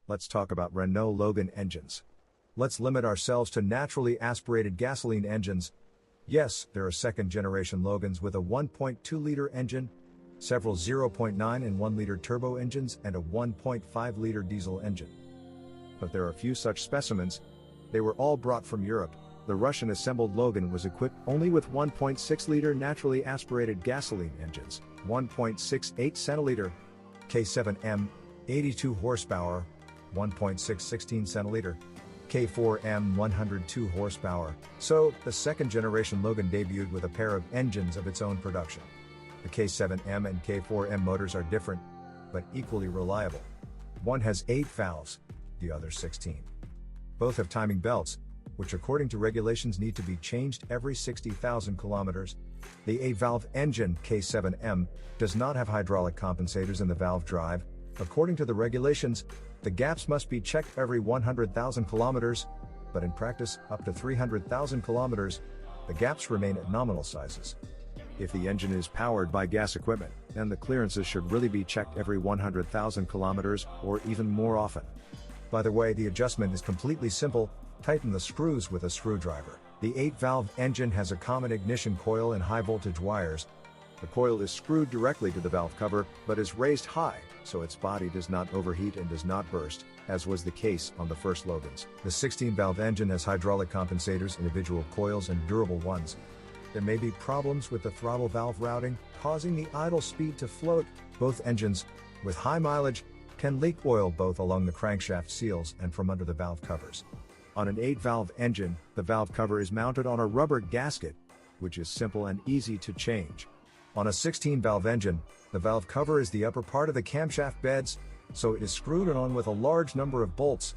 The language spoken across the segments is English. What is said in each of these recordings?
Let's talk about Renault Logan engines. Let's limit ourselves to naturally aspirated gasoline engines. Yes, there are second-generation Logans with a 1.2-liter engine, several 0.9 and 1-liter turbo engines, and a 1.5-liter diesel engine. But there are few such specimens. They were all brought from Europe. The Russian-assembled Logan was equipped only with 1.6-liter naturally aspirated gasoline engines, 1.68 centiliter K7M, 82 horsepower, 1.616 centiliter K4M, 102 horsepower. So, the second-generation Logan debuted with a pair of engines of its own production. The K7M and K4M motors are different, but equally reliable. One has 8 valves, the other 16. Both have timing belts, which according to regulations need to be changed every 60,000 kilometers. The 8-valve engine, K7M, does not have hydraulic compensators in the valve drive. According to the regulations, the gaps must be checked every 100,000 kilometers, but in practice, up to 300,000 kilometers, the gaps remain at nominal sizes. If the engine is powered by gas equipment, then the clearances should really be checked every 100,000 kilometers, or even more often. By the way, the adjustment is completely simple. Tighten the screws with a screwdriver. The 8-valve engine has a common ignition coil and high-voltage wires. The coil is screwed directly to the valve cover, but is raised high, so its body does not overheat and does not burst, as was the case on the first Logans. The 16-valve engine has hydraulic compensators, individual coils, and durable ones. There may be problems with the throttle valve routing, causing the idle speed to float. Both engines, with high mileage, can leak oil both along the crankshaft seals and from under the valve covers. On an 8-valve engine, the valve cover is mounted on a rubber gasket, which is simple and easy to change. On a 16-valve engine, the valve cover is the upper part of the camshaft beds, so it is screwed on with a large number of bolts.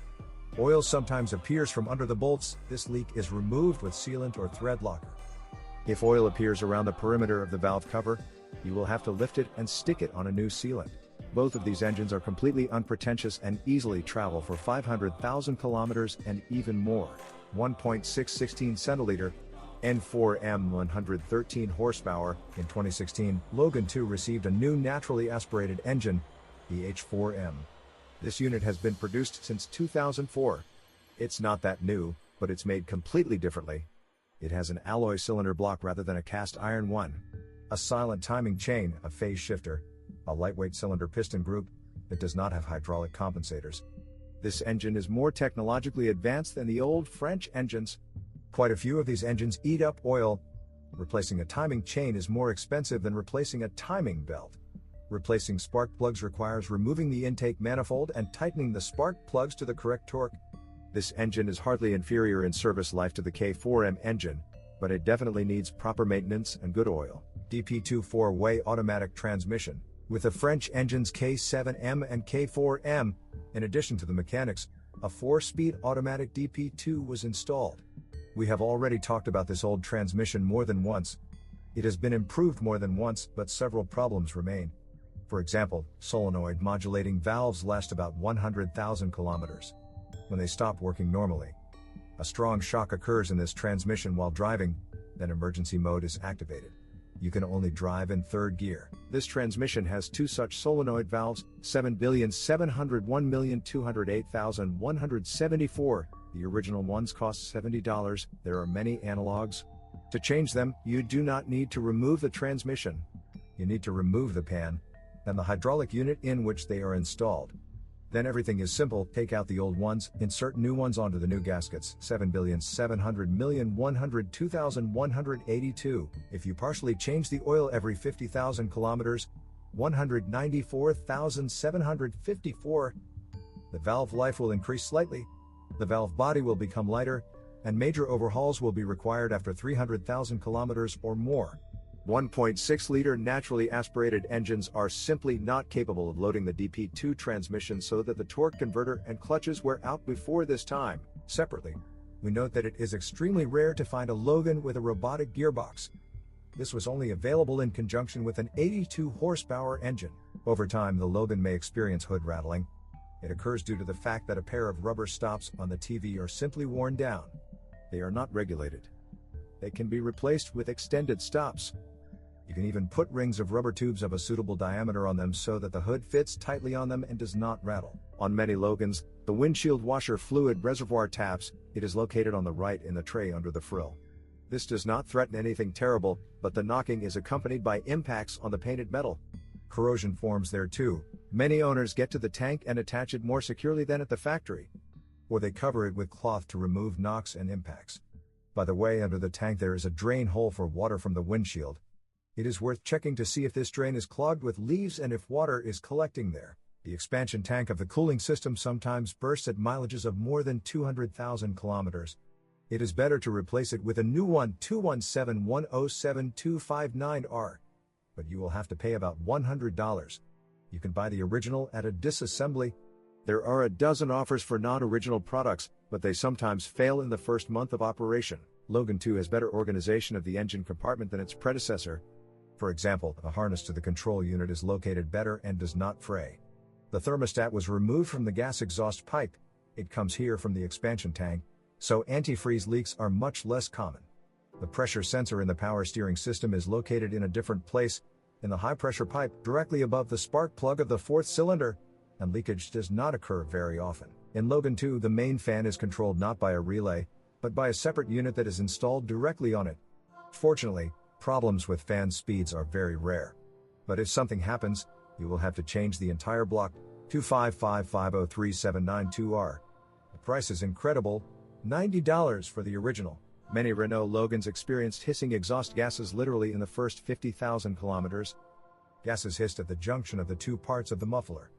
Oil sometimes appears from under the bolts. This leak is removed with sealant or thread locker. If oil appears around the perimeter of the valve cover, you will have to lift it and stick it on a new sealant. Both of these engines are completely unpretentious and easily travel for 500,000 kilometers and even more. 1.616 centiliter N4M, 113 horsepower. In 2016, Logan 2 received a new naturally aspirated engine, the H4M. This unit has been produced since 2004. It's not that new, but it's made completely differently. It has an alloy cylinder block rather than a cast iron one, a silent timing chain, a phase shifter, a lightweight cylinder piston group that does not have hydraulic compensators. This engine is more technologically advanced than the old French engines. Quite a few of these engines eat up oil. Replacing a timing chain is more expensive than replacing a timing belt. Replacing spark plugs requires removing the intake manifold and tightening the spark plugs to the correct torque. This engine is hardly inferior in service life to the K4M engine, but it definitely needs proper maintenance and good oil. DP2 4-way automatic transmission. With the French engines K7M and K4M, in addition to the mechanics, a 4-speed automatic DP2 was installed. We have already talked about this old transmission more than once. It has been improved more than once, but several problems remain. For example, solenoid modulating valves last about 100,000 kilometers. When they stop working normally, a strong shock occurs in this transmission while driving, then emergency mode is activated. You can only drive in third gear. This transmission has 2 such solenoid valves, 7,701,208,174. The original ones cost $70. There are many analogs. To change them, you do not need to remove the transmission. You need to remove the pan, and the hydraulic unit in which they are installed. Then everything is simple. Take out the old ones, insert new ones onto the new gaskets. 7,700,102,182. If you partially change the oil every 50,000 kilometers, 194,754, the valve life will increase slightly. The valve body will become lighter, and major overhauls will be required after 300,000 kilometers or more. 1.6-liter naturally aspirated engines are simply not capable of loading the DP2 transmission, so that the torque converter and clutches wear out before this time. Separately, we note that it is extremely rare to find a Logan with a robotic gearbox. This was only available in conjunction with an 82 horsepower engine. Over time, the Logan may experience hood rattling. It occurs due to the fact that a pair of rubber stops on the TV are simply worn down. They are not regulated. They can be replaced with extended stops. You can even put rings of rubber tubes of a suitable diameter on them so that the hood fits tightly on them and does not rattle. On many Logans, the windshield washer fluid reservoir taps. It is located on the right in the tray under the frill. This does not threaten anything terrible, but the knocking is accompanied by impacts on the painted metal. Corrosion forms there too. Many owners get to the tank and attach it more securely than at the factory, or they cover it with cloth to remove knocks and impacts. By the way, under the tank there is a drain hole for water from the windshield. It is worth checking to see if this drain is clogged with leaves and if water is collecting there. The expansion tank of the cooling system sometimes bursts at mileages of more than 200,000 kilometers. It is better to replace it with a new one 217107259R, but you will have to pay about $100. You can buy the original at a disassembly. There are a dozen offers for non-original products, but they sometimes fail in the first month of operation. Logan 2 has better organization of the engine compartment than its predecessor. For example, the harness to the control unit is located better and does not fray. The thermostat was removed from the gas exhaust pipe. It comes here from the expansion tank, so antifreeze leaks are much less common. The pressure sensor in the power steering system is located in a different place, in the high-pressure pipe directly above the spark plug of the fourth cylinder, and leakage does not occur very often. In Logan 2, the main fan is controlled not by a relay, but by a separate unit that is installed directly on it. Fortunately, problems with fan speeds are very rare. But if something happens, you will have to change the entire block. 255503792R. The price is incredible, $90 for the original. Many Renault Logans experienced hissing exhaust gases literally in the first 50,000 kilometers. Gases hissed at the junction of the two parts of the muffler.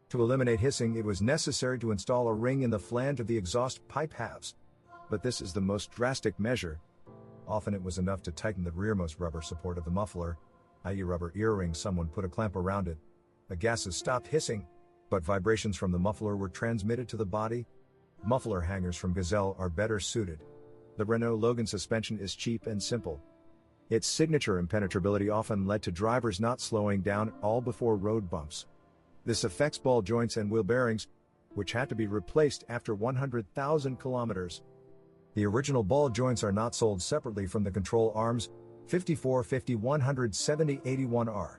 To eliminate hissing, it was necessary to install a ring in the flange of the exhaust pipe halves. But this is the most drastic measure. Often it was enough to tighten the rearmost rubber support of the muffler, i.e. rubber earring. Someone put a clamp around it. The gases stopped hissing, but vibrations from the muffler were transmitted to the body. Muffler hangers from Gazelle are better suited. The Renault Logan suspension is cheap and simple. Its signature impenetrability often led to drivers not slowing down at all before road bumps. This affects ball joints and wheel bearings, which had to be replaced after 100,000 kilometers. The original ball joints are not sold separately from the control arms. 54, 50, 170, 81R.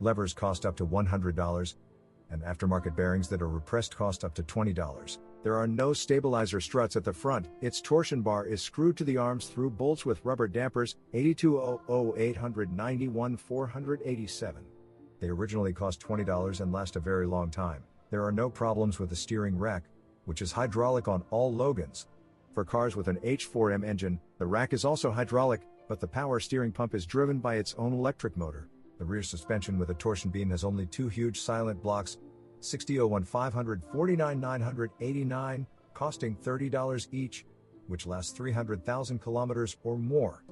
Levers cost up to $100, and aftermarket bearings that are repressed cost up to $20. There are no stabilizer struts at the front. Its torsion bar is screwed to the arms through bolts with rubber dampers. 8200-891-487. They originally cost $20 and last a very long time. There are no problems with the steering rack, which is hydraulic on all Logans. For cars with an H4M engine, the rack is also hydraulic, but the power steering pump is driven by its own electric motor. The rear suspension with a torsion beam has only two huge silent blocks, 6001-500, 49,989, costing $30 each, which lasts 300,000 kilometers or more.